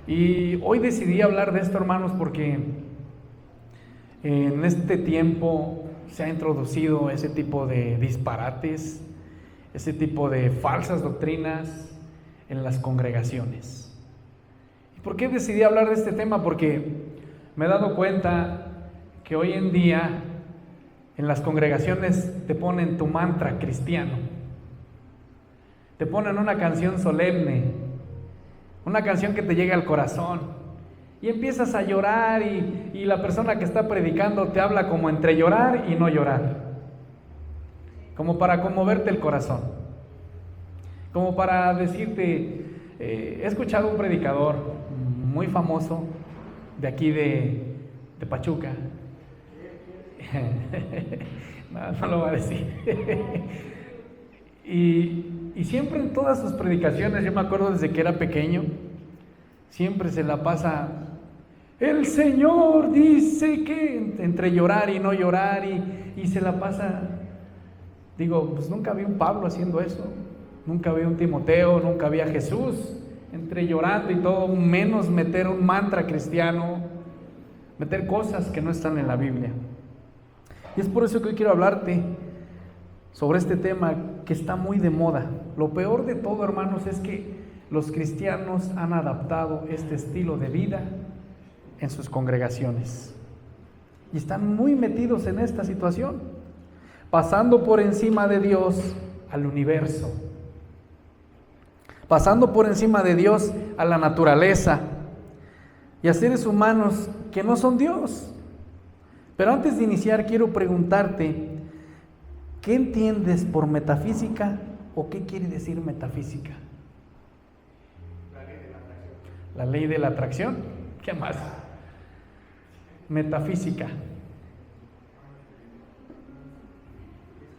Y hoy decidí hablar de esto, hermanos, porque en este tiempo se ha introducido ese tipo de disparates, ese tipo de falsas doctrinas en las congregaciones. ¿Y por qué decidí hablar de este tema? Porque me he dado cuenta que hoy en día en las congregaciones te ponen tu mantra cristiano, te ponen una canción solemne, una canción que te llega al corazón, y empiezas a llorar y la persona que está predicando te habla como entre llorar y no llorar, como para conmoverte el corazón, como para decirte, he escuchado un predicador muy famoso de aquí de Pachuca, no lo voy a decir, y siempre en todas sus predicaciones, yo me acuerdo desde que era pequeño, siempre se la pasa, el Señor dice que, entre llorar y no llorar, y se la pasa. Digo, pues nunca vi un Pablo haciendo eso, nunca vi un Timoteo, nunca vi a Jesús entre llorando y todo, menos meter un mantra cristiano, meter cosas que no están en la Biblia. Y es por eso que hoy quiero hablarte sobre este tema que está muy de moda. Lo peor de todo, hermanos, es que los cristianos han adaptado este estilo de vida en sus congregaciones y están muy metidos en esta situación, pasando por encima de Dios al universo, pasando por encima de Dios a la naturaleza y a seres humanos que no son Dios. Pero antes de iniciar quiero preguntarte, ¿qué entiendes por metafísica o qué quiere decir metafísica? La ley de la atracción. ¿Qué más? Metafísica.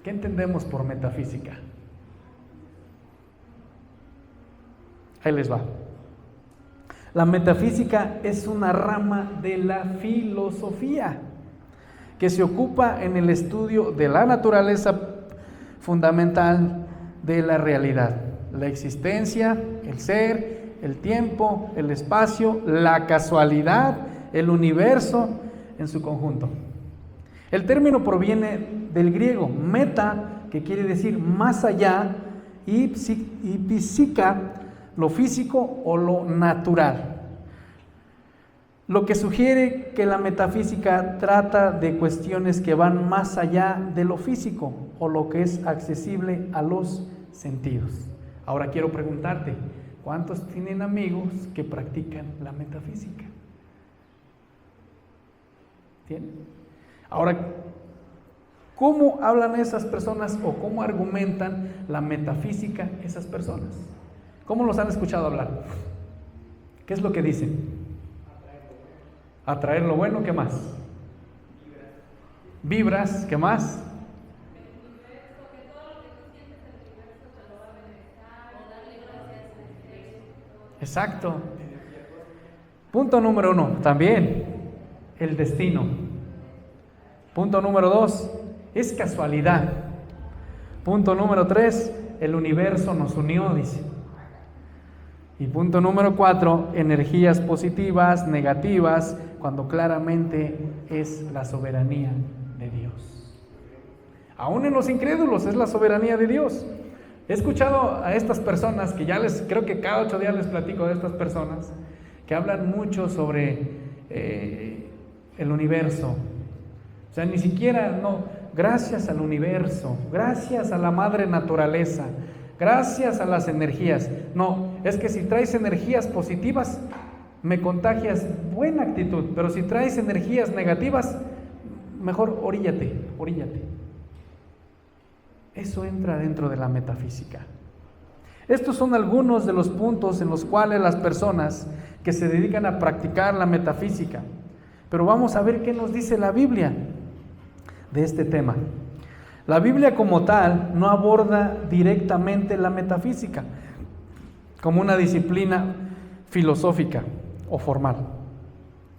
¿Qué entendemos por metafísica? Ahí les va. La metafísica es una rama de la filosofía que se ocupa en el estudio de la naturaleza fundamental de la realidad, la existencia, el ser, el tiempo, el espacio, la casualidad, el universo en su conjunto. El término proviene del griego meta, que quiere decir más allá, y psica, lo físico o lo natural. Lo que sugiere que la metafísica trata de cuestiones que van más allá de lo físico o lo que es accesible a los sentidos. Ahora quiero preguntarte, ¿cuántos tienen amigos que practican la metafísica? ¿Tienen? Ahora, ¿cómo hablan esas personas o cómo argumentan la metafísica esas personas? ¿Cómo los han escuchado hablar? ¿Qué es lo que dicen? Atraer lo bueno, ¿qué más? Vibras, ¿qué más? Exacto. Punto número 1, también el destino. Punto número 2, es casualidad. Punto número 3, el universo nos unió, dice. Y punto número 4, energías positivas, negativas, cuando claramente es la soberanía de Dios. Aún en los incrédulos es la soberanía de Dios. He escuchado a estas personas que creo que cada 8 días les platico de estas personas que hablan mucho sobre el universo. O sea, ni siquiera, no, gracias al universo, gracias a la madre naturaleza, gracias a las energías. No, es que si traes energías positivas, me contagias buena actitud, pero si traes energías negativas, mejor oríllate. Eso entra dentro de la metafísica. Estos son algunos de los puntos en los cuales las personas que se dedican a practicar la metafísica, pero vamos a ver qué nos dice la Biblia de este tema. La Biblia como tal no aborda directamente la metafísica como una disciplina filosófica o formal,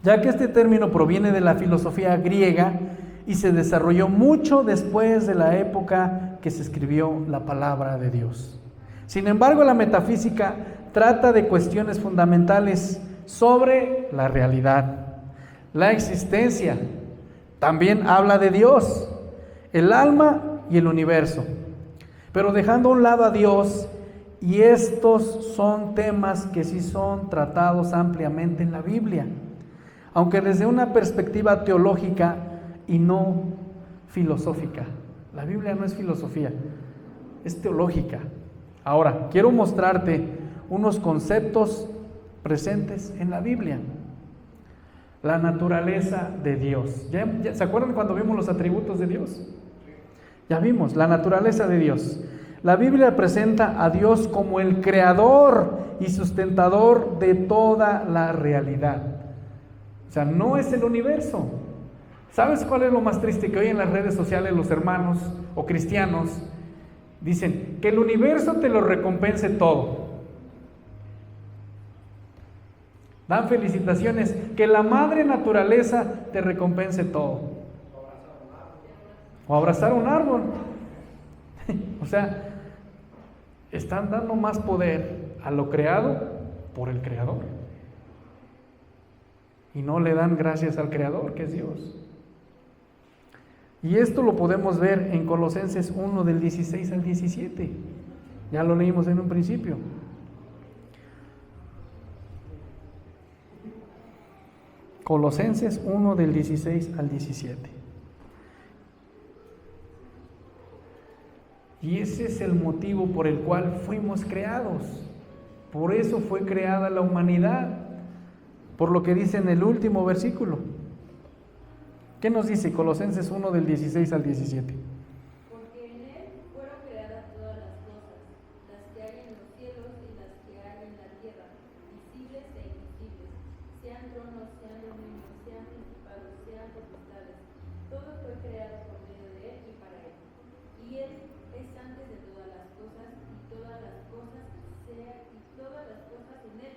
ya que este término proviene de la filosofía griega y se desarrolló mucho después de la época que se escribió la palabra de Dios. Sin embargo, la metafísica trata de cuestiones fundamentales sobre la realidad. La existencia también habla de Dios, el alma y el universo. Pero dejando a un lado a Dios, y estos son temas que sí son tratados ampliamente en la Biblia, aunque desde una perspectiva teológica y no filosófica. La Biblia no es filosofía, es teológica. Ahora, quiero mostrarte unos conceptos presentes en la Biblia. La naturaleza de Dios. ¿Ya se acuerdan cuando vimos los atributos de Dios? Ya vimos la naturaleza de Dios. La Biblia presenta a Dios como el creador y sustentador de toda la realidad. O sea, no es el universo. ¿Sabes cuál es lo más triste? Que hoy en las redes sociales los hermanos o cristianos dicen que el universo te lo recompense todo. Dan felicitaciones, que la madre naturaleza te recompense todo. O abrazar un árbol. O sea, están dando más poder a lo creado por el creador. Y no le dan gracias al creador, que es Dios. Y esto lo podemos ver en Colosenses 1 del 16 al 17. Ya lo leímos en un principio. Colosenses 1 del 16 al 17. Y ese es el motivo por el cual fuimos creados. Por eso fue creada la humanidad. Por lo que dice en el último versículo. ¿Qué nos dice Colosenses 1 del 16 al 17? Porque en él fueron creadas todas las cosas, las que hay en los cielos y las que hay en la tierra, visibles e invisibles, sean tronos, sean dominios, sean principados, sean potestades. Todo fue creado por medio de él y para él. Y él es antes de todas las cosas, y todas las cosas en él.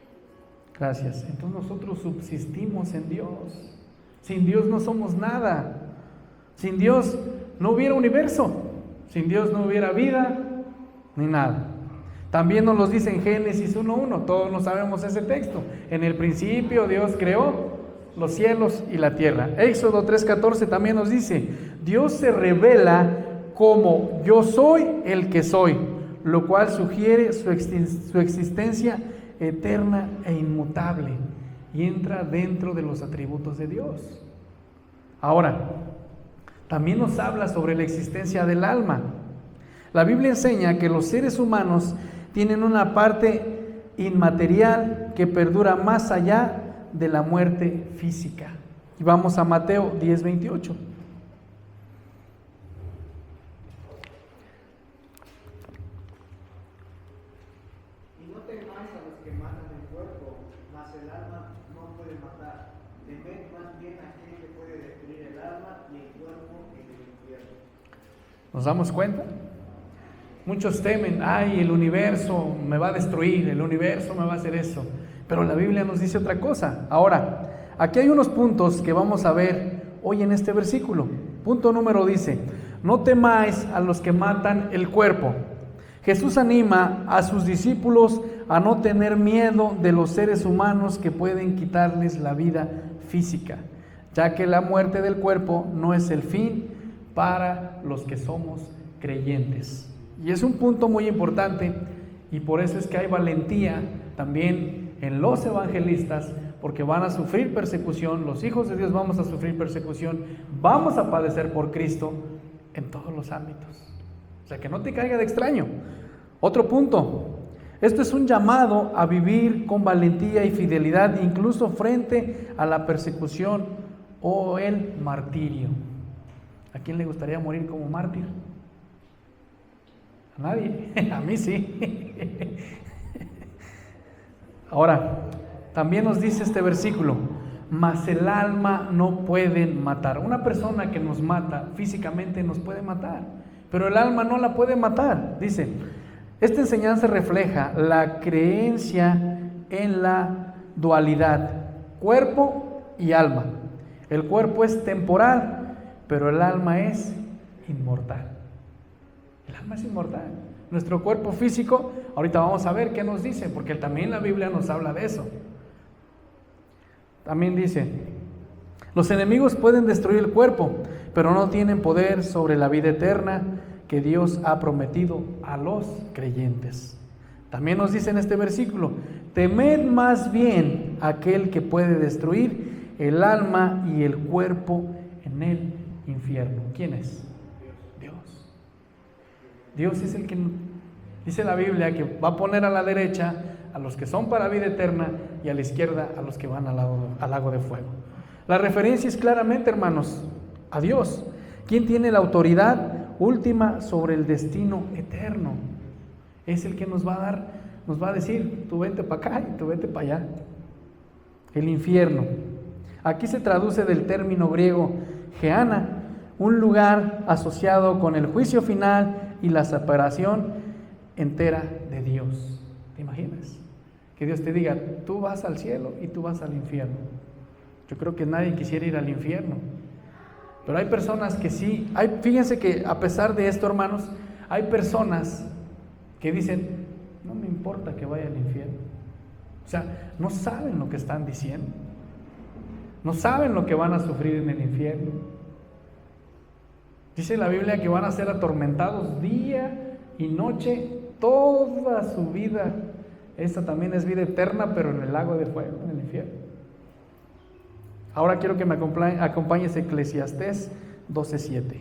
Gracias. Entonces nosotros subsistimos en Dios. Sin Dios no somos nada. Sin Dios no hubiera universo. Sin Dios no hubiera vida ni nada. También nos lo dice en Génesis 1:1. Todos no sabemos ese texto. En el principio Dios creó los cielos y la tierra. Éxodo 3:14 también nos dice: Dios se revela como yo soy el que soy, lo cual sugiere su existencia eterna e inmutable. Y entra dentro de los atributos de Dios. Ahora, también nos habla sobre la existencia del alma. La Biblia enseña que los seres humanos tienen una parte inmaterial que perdura más allá de la muerte física. Y vamos a Mateo 10:28. ¿Nos damos cuenta? Muchos temen, ay, el universo me va a destruir, el universo me va a hacer eso. Pero la Biblia nos dice otra cosa. Ahora, aquí hay unos puntos que vamos a ver hoy en este versículo. Punto número dice: no temáis a los que matan el cuerpo. Jesús anima a sus discípulos a no tener miedo de los seres humanos que pueden quitarles la vida física, ya que la muerte del cuerpo no es el fin para los que somos creyentes. Y es un punto muy importante, y por eso es que hay valentía también en los evangelistas, porque van a sufrir persecución. Los hijos de Dios vamos a sufrir persecución, vamos a padecer por Cristo en todos los ámbitos. O sea, que no te caiga de extraño. Otro punto: esto es un llamado a vivir con valentía y fidelidad, incluso frente a la persecución o el martirio. ¿A quién le gustaría morir como mártir? A nadie. A mí sí. Ahora, también nos dice este versículo: mas el alma no pueden matar. Una persona que nos mata físicamente nos puede matar, pero el alma no la puede matar. Dice, esta enseñanza refleja la creencia en la dualidad, cuerpo y alma. El cuerpo es temporal, pero el alma es inmortal. El alma es inmortal. Nuestro cuerpo físico, ahorita vamos a ver qué nos dice, porque también la Biblia nos habla de eso. También dice, los enemigos pueden destruir el cuerpo, pero no tienen poder sobre la vida eterna que Dios ha prometido a los creyentes. También nos dice en este versículo, temed más bien a aquel que puede destruir el alma y el cuerpo en el infierno. ¿Quién es? Dios. Dios es el que dice la Biblia que va a poner a la derecha a los que son para vida eterna y a la izquierda a los que van al lago de fuego. La referencia es claramente, hermanos, a Dios, quien tiene la autoridad última sobre el destino eterno. Es el que nos va a decir, tú vete para acá y tú vete para allá. El infierno. Aquí se traduce del término griego Gehenna, un lugar asociado con el juicio final y la separación entera de Dios. ¿Te imaginas? Que Dios te diga, tú vas al cielo y tú vas al infierno. Yo creo que nadie quisiera ir al infierno. Pero hay personas que sí. Fíjense que a pesar de esto, hermanos, hay personas que dicen, no me importa que vaya al infierno. O sea, no saben lo que están diciendo. No saben lo que van a sufrir en el infierno. Dice la Biblia que van a ser atormentados día y noche toda su vida. Esta también es vida eterna, pero en el lago de fuego, en el infierno. Ahora quiero que me acompañes a Eclesiastés 12:7.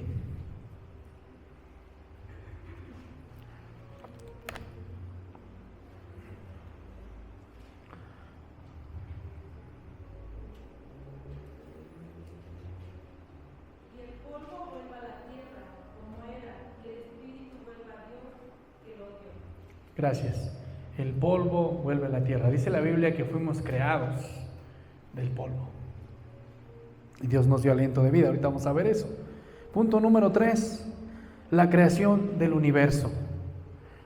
Gracias. El polvo vuelve a la tierra. Dice la Biblia que fuimos creados del polvo. Y Dios nos dio aliento de vida. Ahorita vamos a ver eso. Punto número 3. La creación del universo.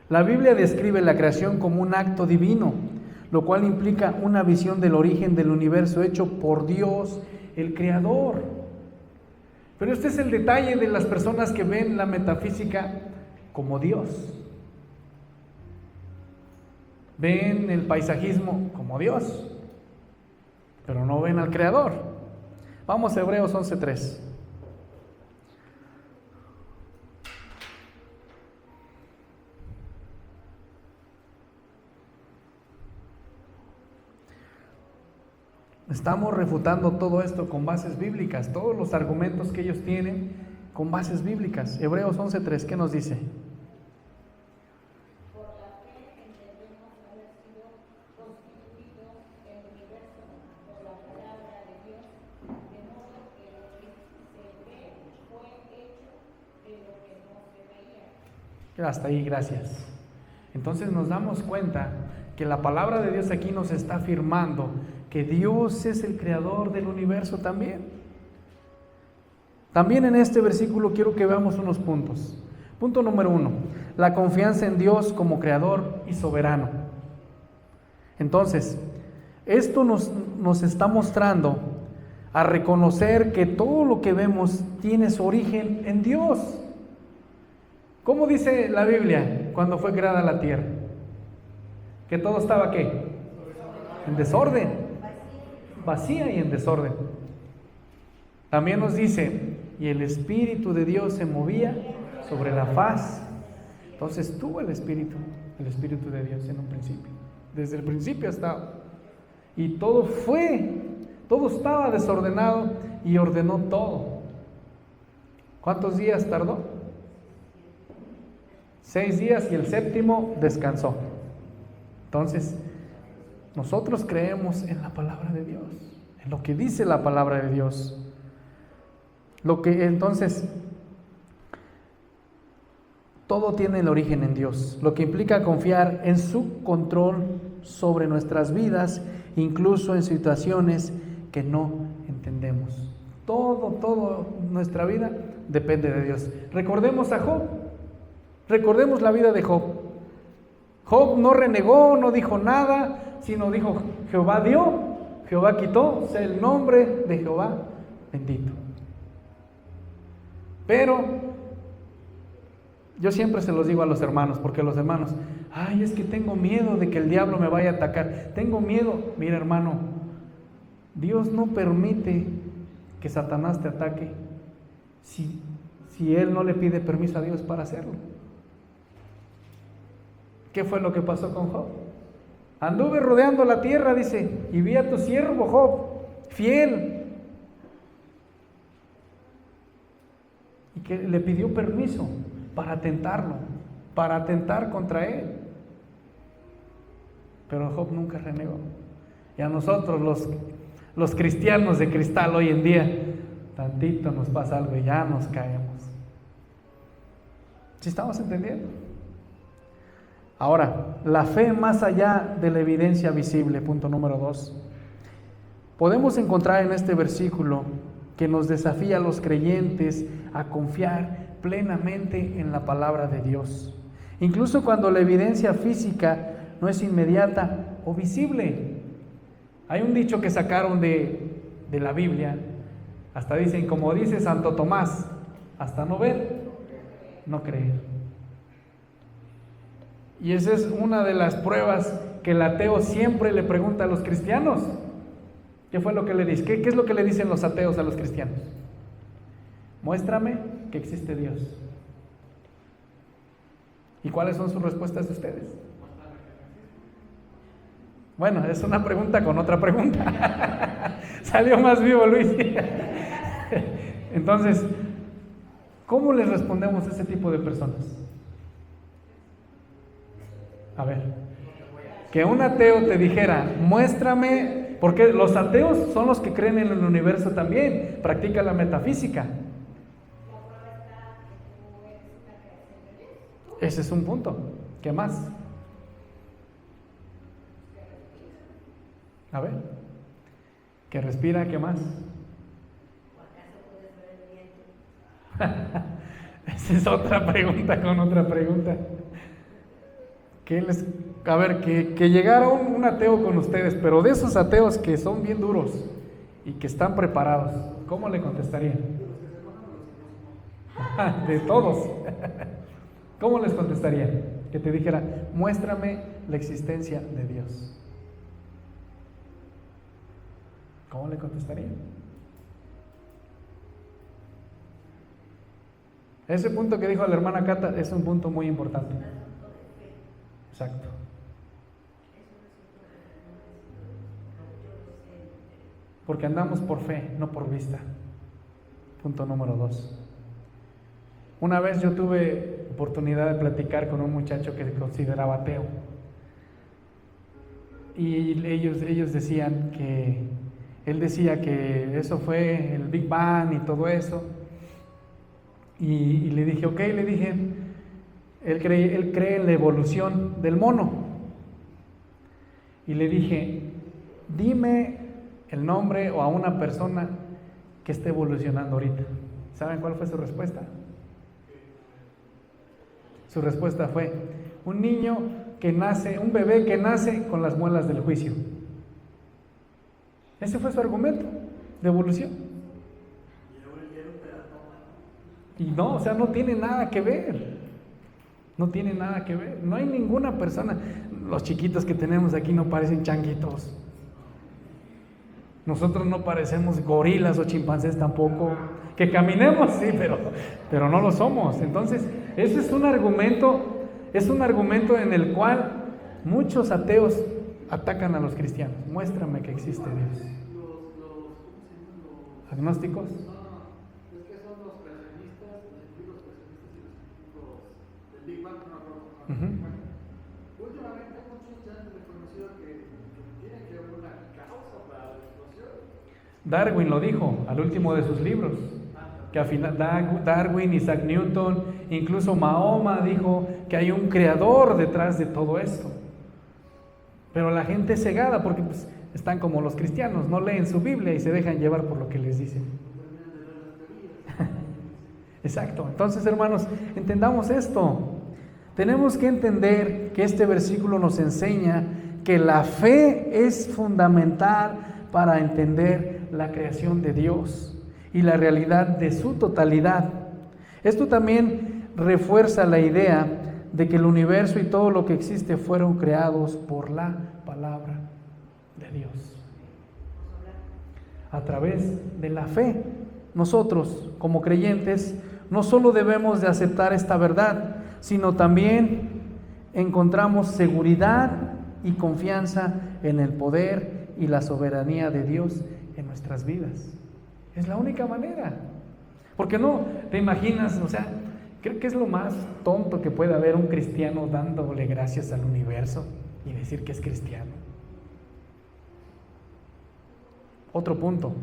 La Biblia describe la creación como un acto divino, lo cual implica una visión del origen del universo hecho por Dios, el Creador. Pero este es el detalle de las personas que ven la metafísica como Dios. Ven el paisajismo como Dios, pero no ven al Creador. Vamos a Hebreos 11:3. Estamos refutando todo esto con bases bíblicas, todos los argumentos que ellos tienen con bases bíblicas. Hebreos 11:3, ¿qué nos dice? Hasta ahí, gracias. Entonces nos damos cuenta que la palabra de Dios aquí nos está afirmando que Dios es el creador del universo también. También en este versículo quiero que veamos unos puntos. Punto número 1, la confianza en Dios como creador y soberano. Entonces, esto nos está mostrando a reconocer que todo lo que vemos tiene su origen en Dios. ¿Cómo dice la Biblia cuando fue creada la tierra? Que todo estaba ¿qué? En desorden, vacía y en desorden. También nos dice, y el Espíritu de Dios se movía sobre la faz. Entonces tuvo el Espíritu de Dios en un principio. Desde el principio estaba. Y todo estaba desordenado y ordenó todo. ¿Cuántos días tardó? 6 días y el séptimo descansó. Entonces, nosotros creemos en la palabra de Dios, en lo que dice la palabra de Dios. Entonces, todo tiene el origen en Dios, lo que implica confiar en su control sobre nuestras vidas, incluso en situaciones que no entendemos. Todo nuestra vida depende de Dios. Recordemos a Job. Recordemos la vida de Job. Job no renegó, no dijo nada, sino dijo, Jehová dio, Jehová quitó, sea el nombre de Jehová bendito. Pero yo siempre se los digo a los hermanos, porque los hermanos, es que tengo miedo de que el diablo me vaya a atacar, tengo miedo. Mira, hermano, Dios no permite que Satanás te ataque si él no le pide permiso a Dios para hacerlo. ¿Qué fue lo que pasó con Job? Anduve rodeando la tierra, dice, y vi a tu siervo Job, fiel. Y que le pidió permiso para tentarlo, para atentar contra él. Pero Job nunca renegó. Y a nosotros los cristianos de cristal hoy en día, tantito nos pasa algo y ya nos caemos. ¿Sí estamos entendiendo? Ahora, la fe más allá de la evidencia visible, punto número 2. Podemos encontrar en este versículo que nos desafía a los creyentes a confiar plenamente en la palabra de Dios, incluso cuando la evidencia física no es inmediata o visible. Hay un dicho que sacaron de la Biblia, hasta dicen, como dice Santo Tomás, hasta no ver, no creer. Y esa es una de las pruebas que el ateo siempre le pregunta a los cristianos. ¿Qué fue lo que le dice? ¿Qué es lo que le dicen los ateos a los cristianos? Muéstrame que existe Dios. ¿Y cuáles son sus respuestas de ustedes? Bueno, es una pregunta con otra pregunta. Salió más vivo Luis. Entonces, ¿cómo les respondemos a ese tipo de personas? A ver, que un ateo te dijera, muéstrame, porque los ateos son los que creen en el universo también, practican la metafísica. Ese es un punto. ¿Qué más? A ver, que respira, ¿qué más? Esa es otra pregunta con otra pregunta. A ver, que llegara un ateo con ustedes, pero de esos ateos que son bien duros y que están preparados, ¿cómo le contestarían? De todos. ¿Cómo les contestarían? Que te dijera, muéstrame la existencia de Dios. ¿Cómo le contestarían? Ese punto que dijo la hermana Cata es un punto muy importante. Exacto. Porque andamos por fe, no por vista. Punto número 2. Una vez yo tuve oportunidad de platicar con un muchacho que se consideraba ateo. Y ellos decían que, él decía que eso fue el Big Bang y todo eso. Y le dije, ok, él cree en la evolución del mono. Y le dije, dime el nombre o a una persona que esté evolucionando ahorita. ¿Saben cuál fue su respuesta? Su respuesta fue, un bebé que nace con las muelas del juicio. Ese fue su argumento de evolución. Y no, o sea, no tiene nada que ver. No tiene nada que ver. No hay ninguna persona. Los chiquitos que tenemos aquí no parecen changuitos. Nosotros no parecemos gorilas o chimpancés tampoco. Que caminemos, sí, pero no lo somos. Entonces, ese es un argumento en el cual muchos ateos atacan a los cristianos. Muéstrame que existe Dios. ¿Agnósticos? Últimamente muchos ya han reconocido que tiene que haber una causa para la explosión. Darwin lo dijo al último de sus libros, que al final Darwin, Isaac Newton, incluso Mahoma dijo que hay un creador detrás de todo esto. Pero la gente es cegada porque pues, están como los cristianos, no leen su Biblia y se dejan llevar por lo que les dicen. Exacto. Entonces, hermanos, entendamos esto. Tenemos que entender que este versículo nos enseña que la fe es fundamental para entender la creación de Dios y la realidad de su totalidad. Esto también refuerza la idea de que el universo y todo lo que existe fueron creados por la palabra de Dios. a través de la fe. Nosotros, como creyentes, no solo debemos de aceptar esta verdad, sino también encontramos seguridad y confianza en el poder y la soberanía de Dios en nuestras vidas. Es la única manera. Porque no, te imaginas, o sea, creo que es lo más tonto que puede haber un cristiano dándole gracias al universo y decir que es cristiano. Otro punto,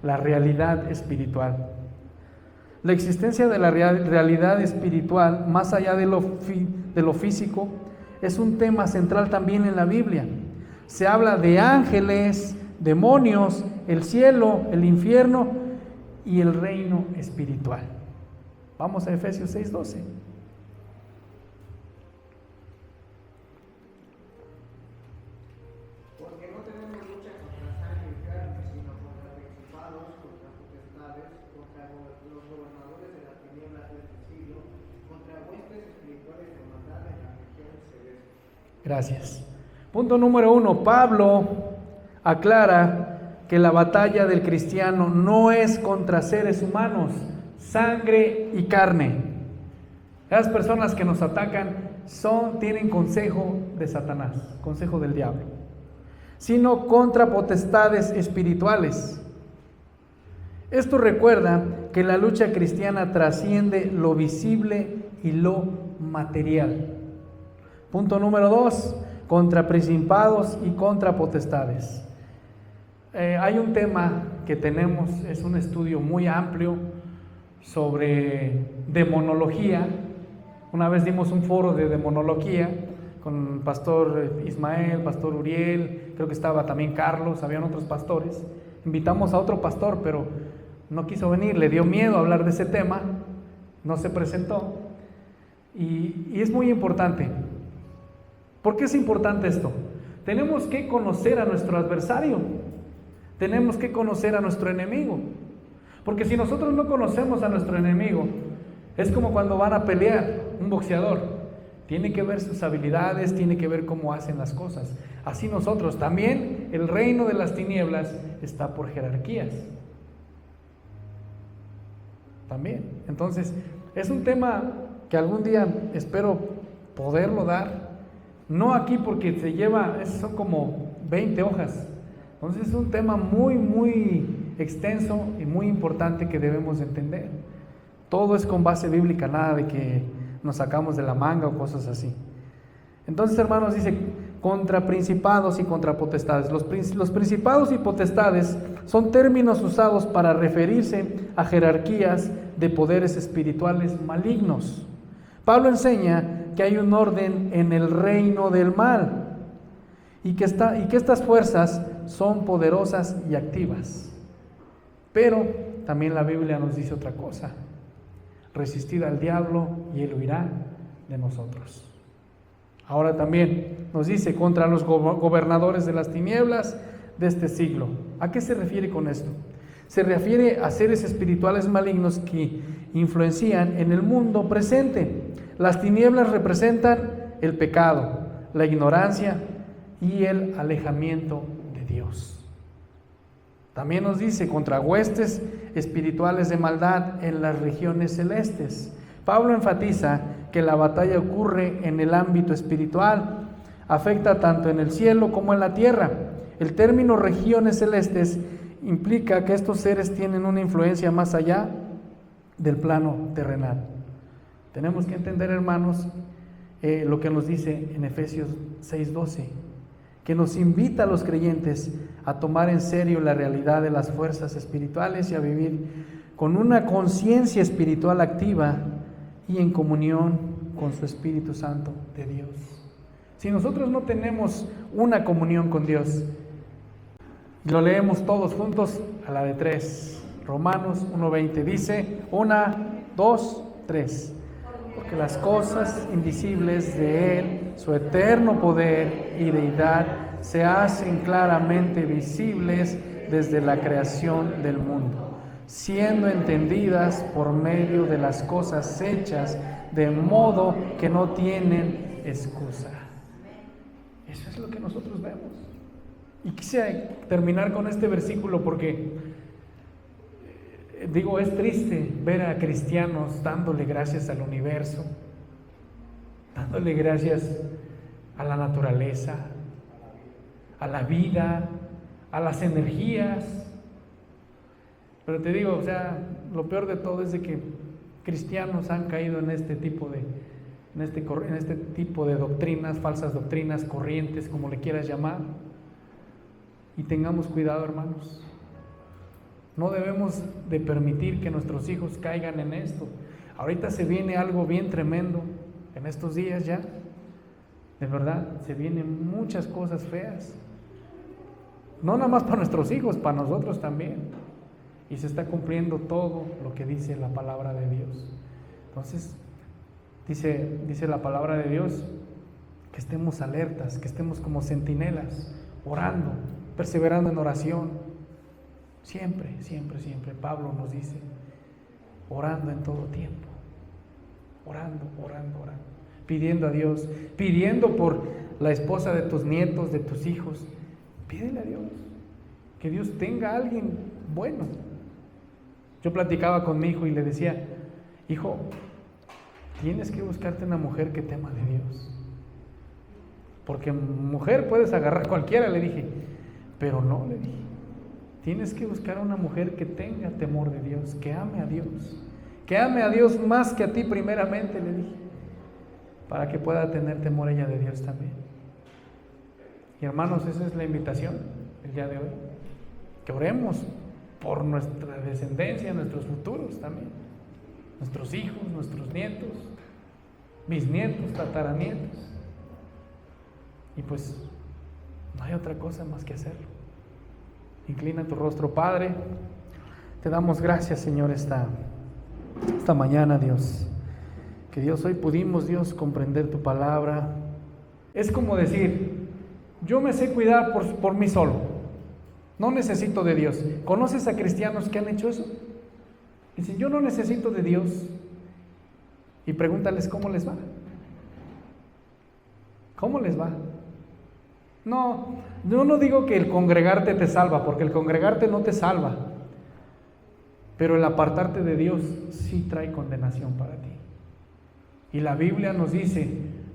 la realidad espiritual. La existencia de la realidad espiritual, más allá de lo físico, es un tema central también en la Biblia. Se habla de ángeles, demonios, el cielo, el infierno y el reino espiritual. Vamos a Efesios 6:12. Porque no tenemos lucha contra sangre y carne, sino contra principados, contra potestades, contra los gobernadores de las tinieblas de este siglo, contra huestes espirituales de maldad en las regiones celestes. Gracias. Punto número 1. Pablo aclara que la batalla del cristiano no es contra seres humanos, sangre y carne. Las personas que nos atacan tienen consejo de Satanás, consejo del diablo, sino contra potestades espirituales. Esto recuerda que la lucha cristiana trasciende lo visible y lo material. Punto número 2, contra principados y contra potestades. Hay un tema que tenemos, es un estudio muy amplio sobre demonología. Una vez dimos un foro de demonología con el pastor Ismael, pastor Uriel, creo que estaba también Carlos, habían otros pastores. Invitamos a otro pastor, pero no quiso venir, le dio miedo hablar de ese tema, no se presentó. Y es muy importante. ¿Por qué es importante esto? Tenemos que conocer a nuestro adversario. Tenemos que conocer a nuestro enemigo. Porque si nosotros no conocemos a nuestro enemigo, es como cuando van a pelear un boxeador. Tiene que ver sus habilidades, tiene que ver cómo hacen las cosas. Así nosotros también, el reino de las tinieblas está por jerarquías. También. Entonces, es un tema que algún día espero poderlo dar. No aquí porque son como 20 hojas. Entonces es un tema muy, muy extenso y muy importante que debemos entender. Todo es con base bíblica, nada de que nos sacamos de la manga o cosas así. Entonces, hermanos, dice, contra principados y contra potestades. Los principados y potestades son términos usados para referirse a jerarquías de poderes espirituales malignos. Pablo enseña que hay un orden en el reino del mal y que estas fuerzas son poderosas y activas. Pero también la Biblia nos dice otra cosa: resistid al diablo y él huirá de nosotros. Ahora también nos dice contra los gobernadores de las tinieblas de este siglo. ¿A qué se refiere con esto? Se refiere a seres espirituales malignos que influencian en el mundo presente. Las tinieblas representan el pecado, la ignorancia y el alejamiento de Dios. También nos dice contra huestes espirituales de maldad en las regiones celestes. Pablo enfatiza que la batalla ocurre en el ámbito espiritual, afecta tanto en el cielo como en la tierra. El término regiones celestes implica que estos seres tienen una influencia más allá del plano terrenal. Tenemos que entender, hermanos, lo que nos dice en Efesios 6:12, que nos invita a los creyentes a tomar en serio la realidad de las fuerzas espirituales y a vivir con una conciencia espiritual activa y en comunión con su Espíritu Santo de Dios. Si nosotros no tenemos una comunión con Dios, lo leemos todos juntos a la de 3. Romanos 1:20 dice: 1, 2, 3. Porque las cosas invisibles de Él, su eterno poder y deidad, se hacen claramente visibles desde la creación del mundo, siendo entendidas por medio de las cosas hechas, de modo que no tienen excusa. Eso es lo que nosotros vemos. Y quise terminar con este versículo porque Digo, es triste ver a cristianos dándole gracias al universo, dándole gracias a la naturaleza, a la vida, a las energías. Pero te digo, o sea, lo peor de todo es de que cristianos han caído en este tipo de doctrinas, falsas doctrinas, corrientes, como le quieras llamar. Y tengamos cuidado, hermanos. No debemos de permitir que nuestros hijos caigan en esto. Ahorita se viene algo bien tremendo, en estos días ya. De verdad, se vienen muchas cosas feas. No nada más para nuestros hijos, para nosotros también. Y se está cumpliendo todo lo que dice la palabra de Dios. Entonces, dice la palabra de Dios que estemos alertas, que estemos como centinelas, orando, perseverando en oración. Siempre, siempre, siempre. Pablo nos dice, orando en todo tiempo. Orando. Pidiendo a Dios, pidiendo por la esposa de tus nietos, de tus hijos. Pídele a Dios, que Dios tenga a alguien bueno. Yo platicaba con mi hijo y le decía, hijo, tienes que buscarte una mujer que tema de Dios. Porque mujer puedes agarrar cualquiera, le dije, pero no, le dije. Tienes que buscar a una mujer que tenga temor de Dios, que ame a Dios más que a ti primeramente, le dije, para que pueda tener temor ella de Dios también. Y hermanos, esa es la invitación el día de hoy, que oremos por nuestra descendencia, nuestros futuros también, nuestros hijos, nuestros nietos, bisnietos, tataranietos, y pues no hay otra cosa más que hacerlo. Inclina tu rostro, Padre. Te damos gracias, Señor, esta mañana, Dios. Que Dios, hoy pudimos, Dios, comprender tu palabra. Es como decir, yo me sé cuidar por mí solo. No necesito de Dios. ¿Conoces a cristianos que han hecho eso? Dicen, yo no necesito de Dios. Y pregúntales cómo les va. ¿Cómo les va? No, yo no digo que el congregarte te salva, porque el congregarte no te salva, pero el apartarte de Dios sí trae condenación para ti. Y la Biblia nos dice,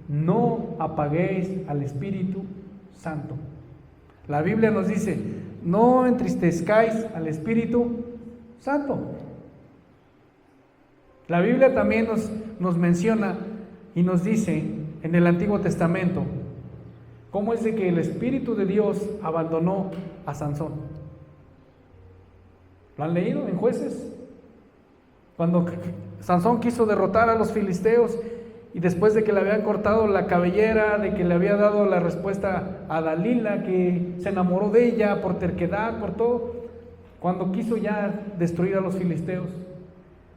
no apaguéis al Espíritu Santo. La Biblia nos dice, no entristezcáis al Espíritu Santo. La Biblia también nos menciona y nos dice en el Antiguo Testamento, ¿cómo es de que el Espíritu de Dios abandonó a Sansón? ¿Lo han leído en Jueces? Cuando Sansón quiso derrotar a los filisteos y después de que le habían cortado la cabellera, de que le había dado la respuesta a Dalila, que se enamoró de ella por terquedad, por todo, cuando quiso ya destruir a los filisteos,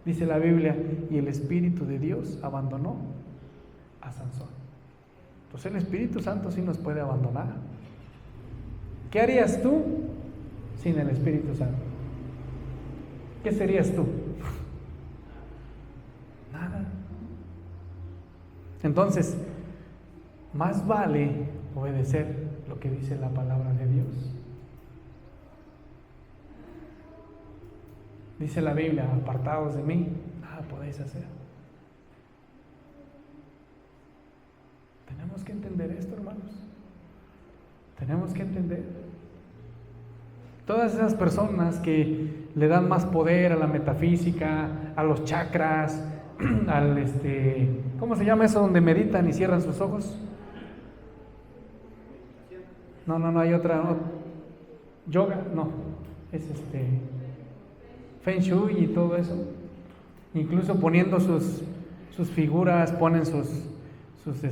dice la Biblia, y el Espíritu de Dios abandonó a Sansón. Entonces el Espíritu Santo sí nos puede abandonar. ¿Qué harías tú sin el Espíritu Santo? ¿Qué serías tú? Nada. Entonces, más vale obedecer lo que dice la palabra de Dios. Dice la Biblia, apartados de mí, nada podéis hacer. Tenemos que entender esto, hermanos. Tenemos que entender. Todas esas personas que le dan más poder a la metafísica, a los chakras, al ¿cómo se llama eso donde meditan y cierran sus ojos? No, hay otra, no. Yoga, no, es Feng Shui y todo eso. Incluso poniendo sus figuras, ponen sus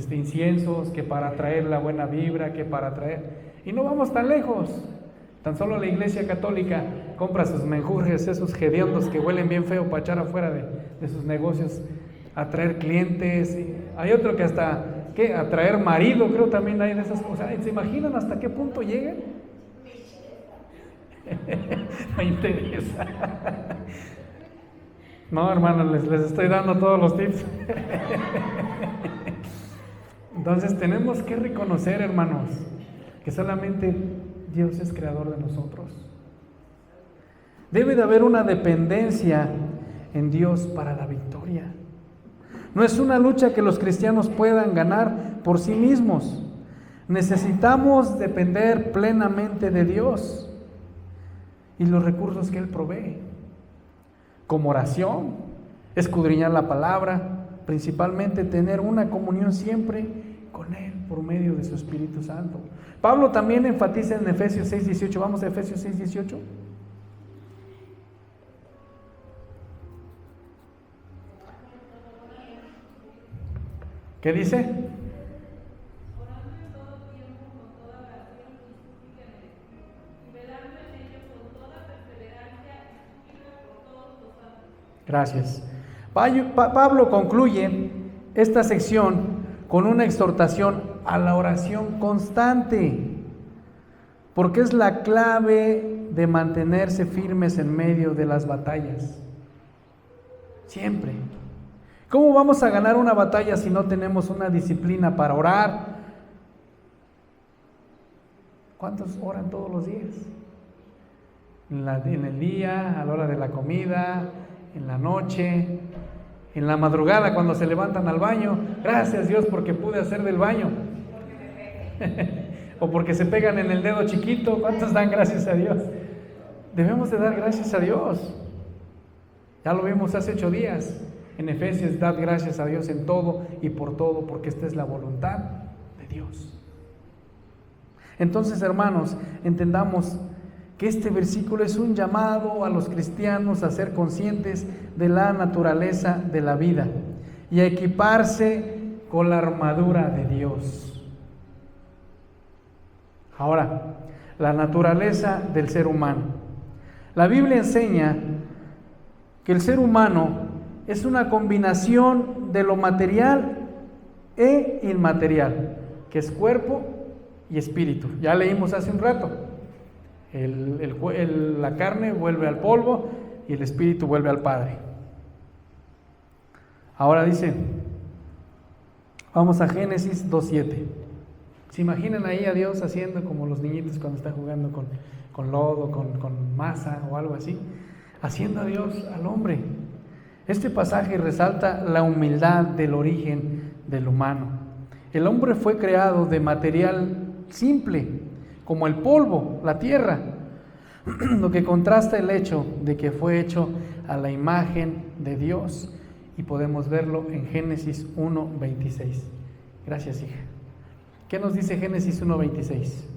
inciensos, que para traer la buena vibra, que para traer, y no vamos tan lejos, tan solo la Iglesia Católica compra sus menjurjes, esos hediondos que huelen bien feo para echar afuera de sus negocios, a traer clientes, y hay otro que hasta, a traer marido, creo también hay de esas cosas. ¿Se imaginan hasta qué punto llegan? Me interesa. No, hermanos, les estoy dando todos los tips. Entonces tenemos que reconocer, hermanos, que solamente Dios es creador de nosotros. Debe de haber una dependencia en Dios para la victoria. No es una lucha que los cristianos puedan ganar por sí mismos. Necesitamos depender plenamente de Dios y los recursos que Él provee, como oración, escudriñar la palabra, principalmente tener una comunión siempre con Él por medio de su Espíritu Santo. Pablo también enfatiza en Efesios 6:18. Vamos a Efesios 6:18. ¿Qué dice? Orando en todo tiempo con toda oración y súplica en el Espíritu, y velando en ello con toda perseverancia y súplica por todos los santos. Gracias. Pablo concluye esta sección con una exhortación a la oración constante, porque es la clave de mantenerse firmes en medio de las batallas. Siempre. ¿Cómo vamos a ganar una batalla si no tenemos una disciplina para orar? ¿Cuántos oran todos los días? En el día, a la hora de la comida, en la noche, en la madrugada cuando se levantan al baño. Gracias Dios porque pude hacer del baño. O porque se pegan en el dedo chiquito. ¿Cuántos dan gracias a Dios? Debemos de dar gracias a Dios. Ya lo vimos hace 8 días. En Efesios, dad gracias a Dios en todo y por todo, porque esta es la voluntad de Dios. Entonces, hermanos, entendamos que este versículo es un llamado a los cristianos a ser conscientes de la naturaleza de la vida y a equiparse con la armadura de Dios. Ahora, la naturaleza del ser humano. La Biblia enseña que el ser humano es una combinación de lo material e inmaterial, que es cuerpo y espíritu. Ya leímos hace un rato. La carne vuelve al polvo y el espíritu vuelve al Padre. Ahora dice, vamos a Génesis 2:7. ¿Se imaginan ahí a Dios haciendo como los niñitos cuando están jugando con lodo, con masa o algo así? Haciendo a Dios al hombre. Este pasaje resalta la humildad del origen del humano. El hombre fue creado de material simple, como el polvo, la tierra, lo que contrasta el hecho de que fue hecho a la imagen de Dios, y podemos verlo en Génesis 1:26. Gracias, hija. ¿Qué nos dice Génesis 1:26?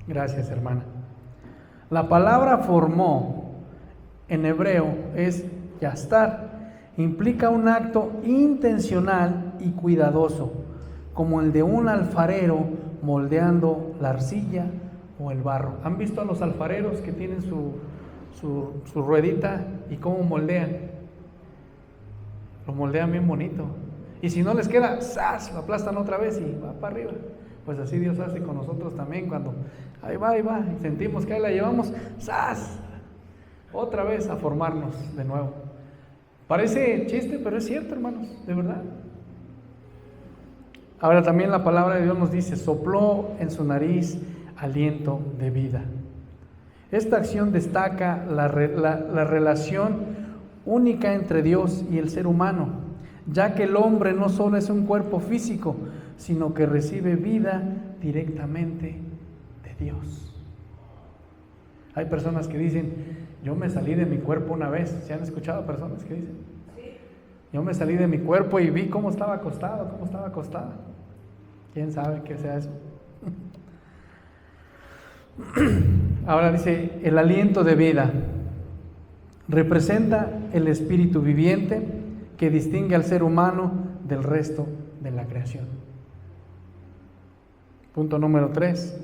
Gracias, hermana. La palabra formó en hebreo es yastar. Implica un acto intencional y cuidadoso, como el de un alfarero moldeando la arcilla o el barro. ¿Han visto a los alfareros que tienen su ruedita y cómo moldean? Lo moldean bien bonito. Y si no les queda, ¡zas!, lo aplastan otra vez y va para arriba. Pues así Dios hace con nosotros también, cuando ahí va, y sentimos que ahí la llevamos, ¡zas!, otra vez a formarnos de nuevo. Parece chiste, pero es cierto, hermanos, de verdad. Ahora también la palabra de Dios nos dice, sopló en su nariz aliento de vida. Esta acción destaca la relación única entre Dios y el ser humano, ya que el hombre no solo es un cuerpo físico, sino que recibe vida directamente de Dios. Hay personas que dicen, yo me salí de mi cuerpo una vez. ¿Se han escuchado personas que dicen? Yo me salí de mi cuerpo y vi cómo estaba acostado, cómo estaba acostada. ¿Quién sabe qué sea eso? Ahora dice, el aliento de vida representa el espíritu viviente que distingue al ser humano del resto de la creación. Punto número 3.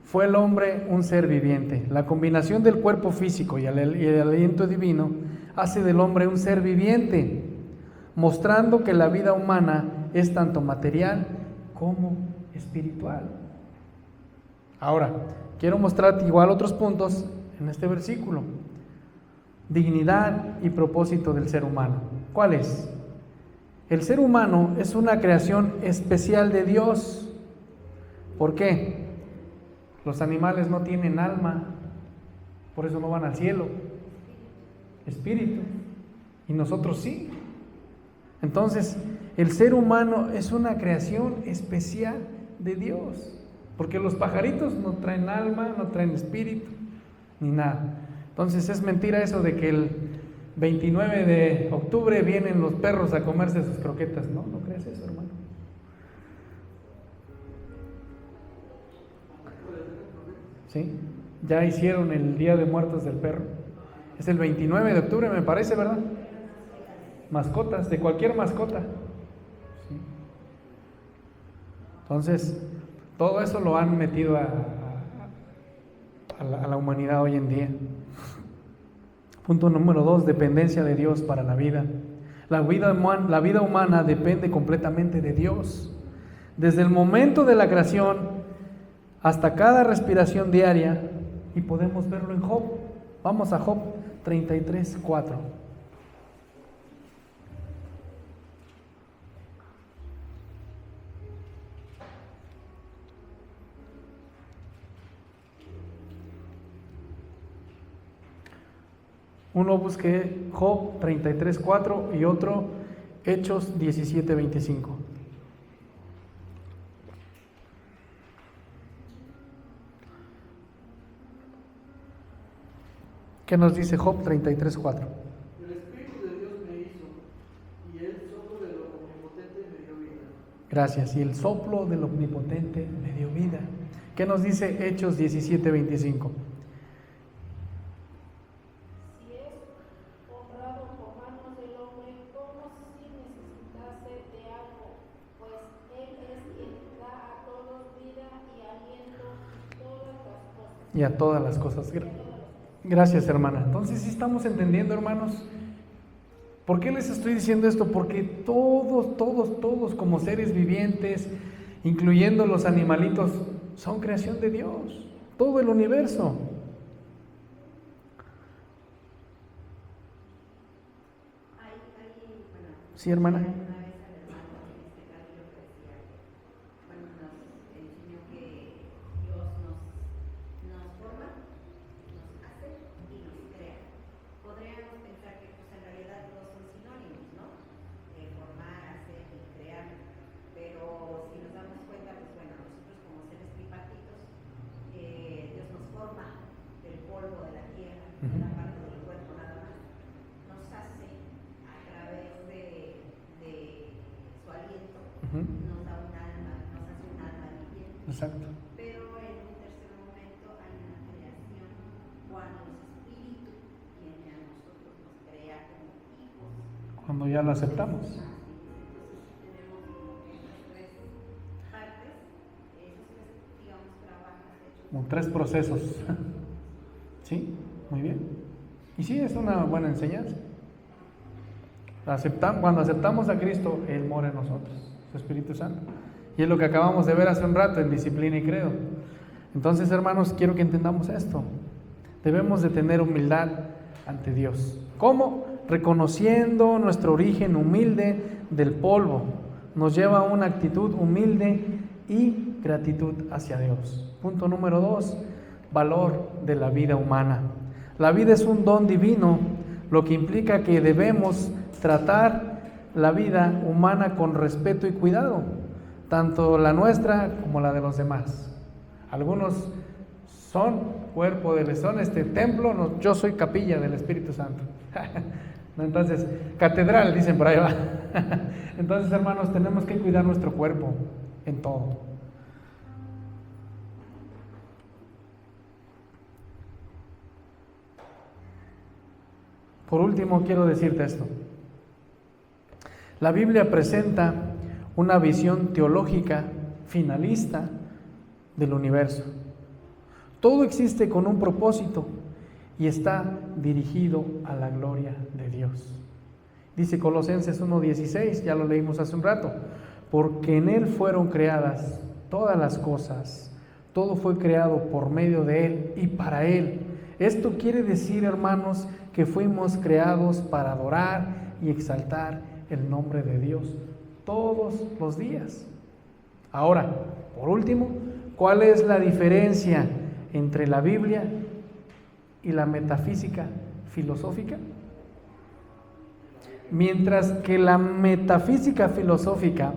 Fue el hombre un ser viviente. La combinación del cuerpo físico y el aliento divino hace del hombre un ser viviente. mostrando que la vida humana es tanto material como espiritual. Ahora, quiero mostrarte igual otros puntos en este versículo. Dignidad y propósito del ser humano. ¿Cuál es? El ser humano es una creación especial de Dios. ¿Por qué? Los animales no tienen alma, por eso no van al cielo. Espíritu. Y nosotros sí. Entonces, el ser humano es una creación especial de Dios. Porque los pajaritos no traen alma, no traen espíritu, ni nada. Entonces es mentira eso de que el 29 de octubre vienen los perros a comerse sus croquetas. No, no crees eso, hermano. ¿Sí? Ya hicieron el Día de Muertos del Perro. Es el 29 de octubre, me parece, ¿verdad? Mascotas, de cualquier mascota. ¿Sí? Entonces, todo eso lo han metido a la humanidad hoy en día. Punto número 2, dependencia de Dios para la vida. La vida humana depende completamente de Dios. Desde el momento de la creación hasta cada respiración diaria, y podemos verlo en Job. Vamos a Job 33:4. Uno busque Job 33:4 y otro Hechos 17:25. ¿Qué nos dice Job 33:4? El Espíritu de Dios me hizo, y el soplo del Omnipotente me dio vida. Gracias, y el soplo del Omnipotente me dio vida. ¿Qué nos dice Hechos 17:25? Y a todas las cosas. Gracias, hermana. Entonces, ¿sí estamos entendiendo, hermanos? ¿Por qué les estoy diciendo esto? Porque todos como seres vivientes, incluyendo los animalitos, son creación de Dios. Todo el universo. Sí, hermana. Nos da un alma, nos hace un alma viviente. Exacto. Pero en un tercer momento hay una creación cuando el Espíritu viene a nosotros, nos crea como hijos. Cuando ya lo aceptamos. Entonces tenemos como que esas tres partes, esos tres, digamos, trabajos hechos. Como tres procesos. Sí, muy bien. Y sí, es una buena enseñanza. Cuando aceptamos a Cristo, Él mora en nosotros, su Espíritu Santo. Y es lo que acabamos de ver hace un rato en Disciplina y Credo. Entonces, hermanos, quiero que entendamos esto. Debemos de tener humildad ante Dios. ¿Cómo? Reconociendo nuestro origen humilde del polvo. Nos lleva a una actitud humilde y gratitud hacia Dios. Punto número 2, valor de la vida humana. La vida es un don divino, lo que implica que debemos tratar la vida humana con respeto y cuidado, tanto la nuestra como la de los demás. Algunos son cuerpo son templo, no, yo soy capilla del Espíritu Santo. Entonces, catedral, dicen por ahí va. Entonces, hermanos, tenemos que cuidar nuestro cuerpo en todo. Por último, quiero decirte esto. La Biblia presenta una visión teológica finalista del universo. Todo existe con un propósito y está dirigido a la gloria de Dios. Dice Colosenses 1:16, ya lo leímos hace un rato, porque en Él fueron creadas todas las cosas, todo fue creado por medio de Él y para Él. Esto quiere decir, hermanos, que fuimos creados para adorar y exaltar el nombre de Dios todos los días. Ahora, por último, ¿cuál es la diferencia entre la Biblia y la metafísica filosófica? Mientras que la metafísica filosófica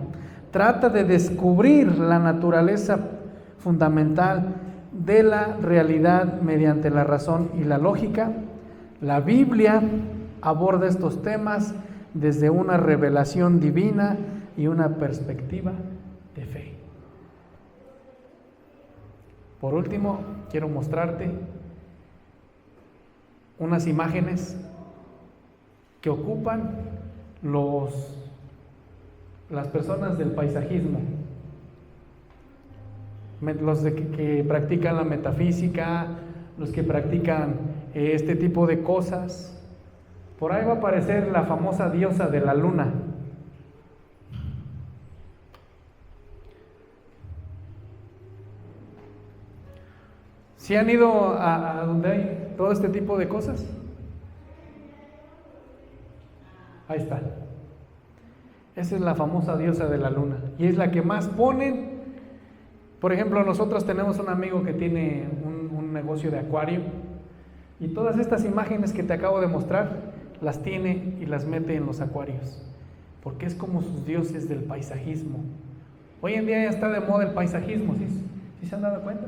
trata de descubrir la naturaleza fundamental de la realidad mediante la razón y la lógica, la Biblia aborda estos temas desde una revelación divina y una perspectiva de fe. Por último, quiero mostrarte unas imágenes que ocupan las personas del paisajismo, los que practican la metafísica, los que practican este tipo de cosas. Por ahí va a aparecer la famosa diosa de la luna. ¿Sí han ido a donde hay todo este tipo de cosas? Ahí está. Esa es la famosa diosa de la luna y es la que más ponen. Por ejemplo, nosotros tenemos un amigo que tiene un negocio de acuario y todas estas imágenes que te acabo de mostrar las tiene y las mete en los acuarios porque es como sus dioses del paisajismo. Hoy en día ya está de moda el paisajismo, ¿sí se han dado cuenta?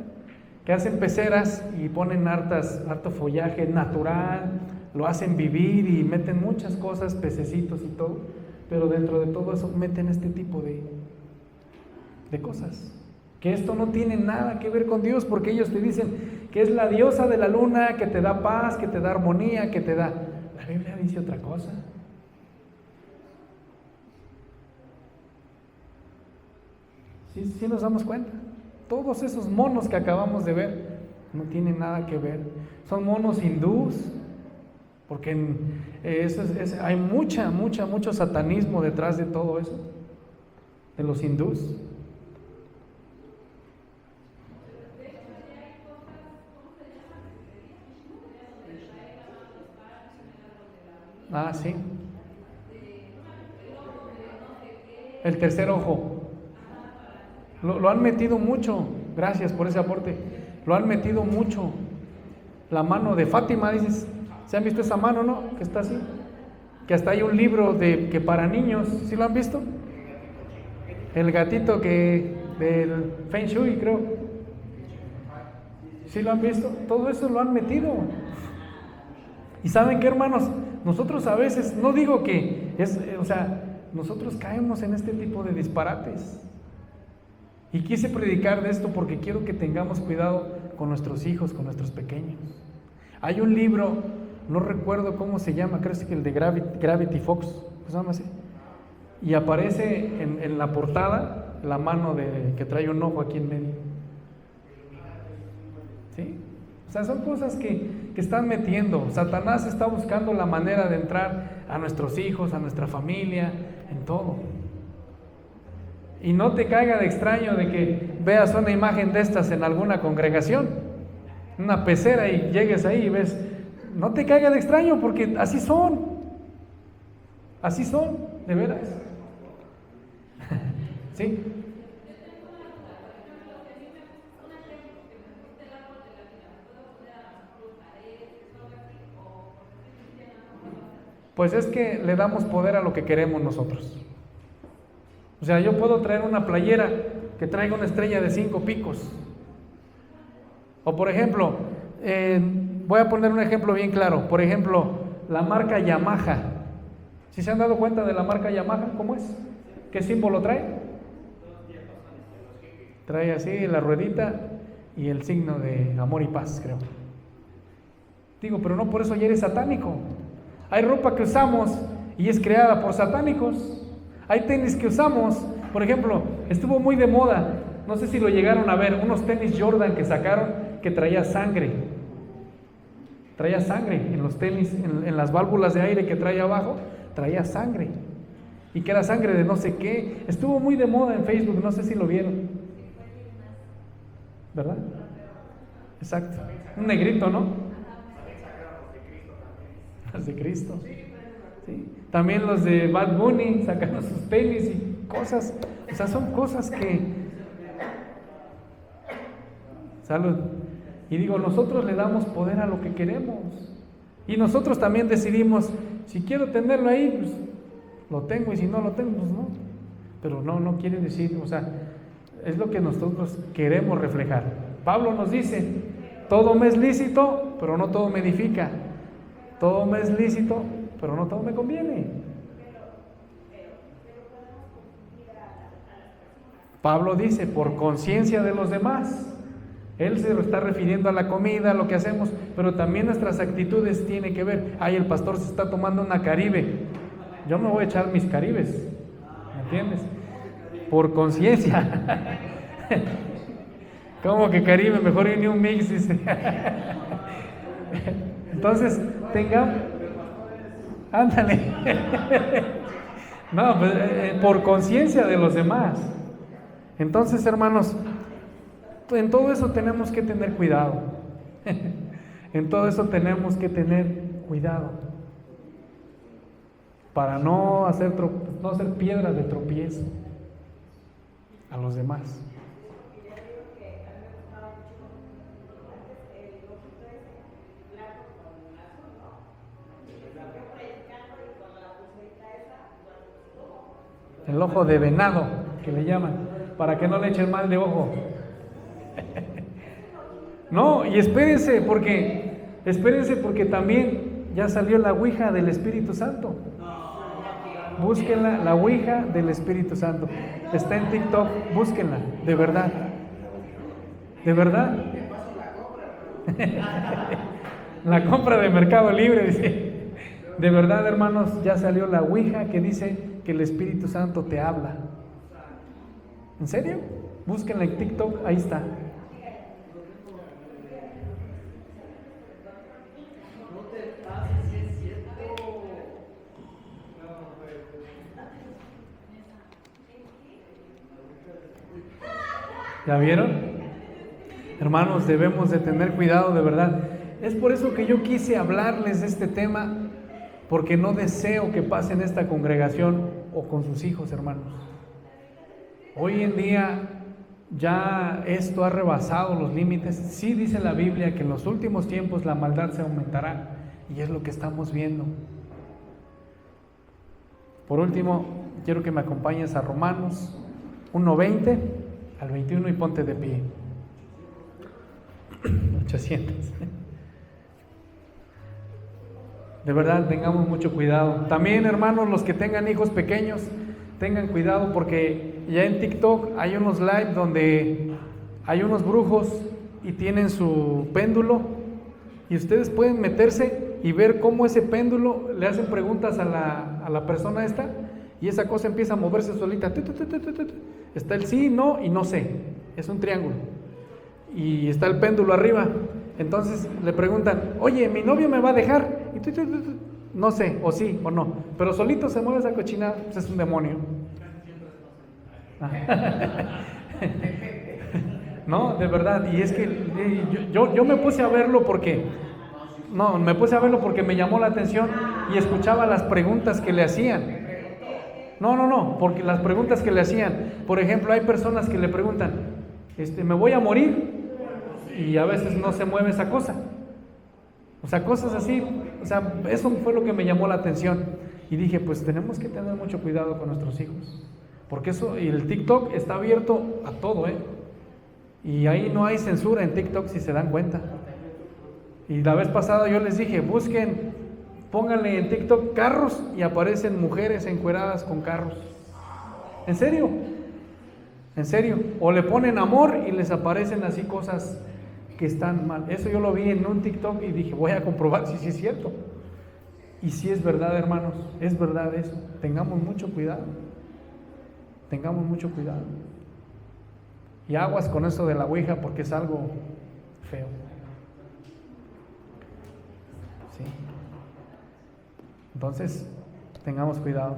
Que hacen peceras y ponen harto follaje natural, lo hacen vivir y meten muchas cosas, pececitos y todo, pero dentro de todo eso meten este tipo de cosas. Que esto no tiene nada que ver con Dios, porque ellos te dicen que es la diosa de la luna, que te da paz, que te da armonía, que te da... La Biblia dice otra cosa. ¿Sí nos damos cuenta? Todos esos monos que acabamos de ver no tienen nada que ver. Son monos hindús, porque hay mucho satanismo detrás de todo eso, de los hindús. Ah, sí. El tercer ojo. Lo han metido mucho. Gracias por ese aporte. Lo han metido mucho. La mano de Fátima, dices. ¿Se han visto esa mano, no? Que está así. Que hasta hay un libro que para niños. ¿Sí lo han visto? El gatito del Feng Shui, creo. ¿Sí lo han visto? Todo eso lo han metido. ¿Y saben qué, hermanos? Nosotros a veces, no digo que nosotros caemos en este tipo de disparates. Y quise predicar de esto porque quiero que tengamos cuidado con nuestros hijos, con nuestros pequeños. Hay un libro, no recuerdo cómo se llama, creo que es el de Gravity Fox, ¿se llama así? Y aparece en la portada la mano que trae un ojo aquí en medio. ¿Sí? O sea, son cosas que están metiendo. Satanás está buscando la manera de entrar a nuestros hijos, a nuestra familia, en todo. Y no te caiga de extraño de que veas una imagen de estas en alguna congregación, una pecera, y llegues ahí y ves. No te caiga de extraño porque así son, de veras. ¿Sí? Pues es que le damos poder a lo que queremos nosotros. O sea, yo puedo traer una playera que traiga una estrella de 5 picos. O por ejemplo, voy a poner un ejemplo bien claro. Por ejemplo, la marca Yamaha. ¿Sí se han dado cuenta de la marca Yamaha? ¿Cómo es? ¿Qué símbolo trae? Trae así la ruedita y el signo de amor y paz, creo. Digo, pero no por eso ya eres satánico. Hay ropa que usamos y es creada por satánicos. Hay tenis que usamos, por ejemplo, estuvo muy de moda, no sé si lo llegaron a ver, unos tenis Jordan que sacaron que traía sangre en los tenis, en las válvulas de aire que trae abajo, traía sangre. Y que era sangre de no sé qué. Estuvo muy de moda en Facebook, no sé si lo vieron. ¿Verdad? Exacto. Un negrito, ¿no? Los de Cristo. ¿Sí? También los de Bad Bunny sacaron sus tenis y cosas. O sea, son cosas que... Salud. Y digo, nosotros le damos poder a lo que queremos. Y nosotros también decidimos, si quiero tenerlo ahí, pues lo tengo, y si no lo tengo, pues no. Pero no quiere decir, o sea, es lo que nosotros queremos reflejar. Pablo nos dice, todo me es lícito, pero no todo me edifica. Todo me es lícito, pero no todo me conviene. Pablo dice, por conciencia de los demás. Él se está refiriendo a la comida, a lo que hacemos, pero también nuestras actitudes tienen que ver. Ay, el pastor se está tomando una Caribe. Yo me voy a echar mis Caribes, ¿me entiendes? Por conciencia. ¿Cómo que Caribe? Mejor ni un mix, dice. Entonces, tengamos... Ándale. No, pues, por conciencia de los demás. Entonces, hermanos, en todo eso tenemos que tener cuidado. En todo eso tenemos que tener cuidado. Para no hacer piedra de tropiezo a los demás. El ojo de venado, que le llaman, para que no le echen mal de ojo. No, y espérense porque también ya salió la ouija del Espíritu Santo. Búsquenla, la ouija del Espíritu Santo. Está en TikTok, búsquenla, de verdad. De verdad. La compra de Mercado Libre, dice. De verdad, hermanos, ya salió la ouija que dice que el Espíritu Santo te habla. ¿En serio? Búsquenla en TikTok, ahí está. ¿Ya vieron? Hermanos, debemos de tener cuidado, de verdad. Es por eso que yo quise hablarles de este tema, porque no deseo que pase en esta congregación o con sus hijos, hermanos. Hoy en día ya esto ha rebasado los límites. Sí dice la Biblia que en los últimos tiempos la maldad se aumentará, y es lo que estamos viendo. Por último, quiero que me acompañes a Romanos 1:20 al 21 y ponte de pie. 800. De verdad, tengamos mucho cuidado. También, hermanos, los que tengan hijos pequeños, tengan cuidado, porque ya en TikTok hay unos live donde hay unos brujos y tienen su péndulo, y ustedes pueden meterse y ver cómo ese péndulo, le hacen preguntas a la persona esta, y esa cosa empieza a moverse solita. Está el sí, no y no sé. Es un triángulo. Y está el péndulo arriba. Entonces le preguntan, oye, mi novio me va a dejar. Y no sé, o sí o no. Pero solito se mueve esa cochinada. Pues es un demonio. No, de verdad. Y es que yo me puse a verlo porque... No, me puse a verlo porque me llamó la atención y escuchaba las preguntas que le hacían. No, porque las preguntas que le hacían, por ejemplo, hay personas que le preguntan, ¿me voy a morir? Y a veces no se mueve esa cosa. O sea, cosas así. O sea, eso fue lo que me llamó la atención. Y dije, pues tenemos que tener mucho cuidado con nuestros hijos. Porque eso, y el TikTok está abierto a todo, Y ahí no hay censura en TikTok, si se dan cuenta. Y la vez pasada yo les dije, busquen, pónganle en TikTok carros y aparecen mujeres encueradas con carros. ¿En serio? ¿En serio? O le ponen amor y les aparecen así cosas que están mal. Eso yo lo vi en un TikTok y dije, voy a comprobar si sí es cierto. Y si es verdad, hermanos, es verdad eso. Tengamos mucho cuidado. Tengamos mucho cuidado. Y aguas con eso de la ouija, porque es algo feo. Sí. Entonces, Tengamos cuidado.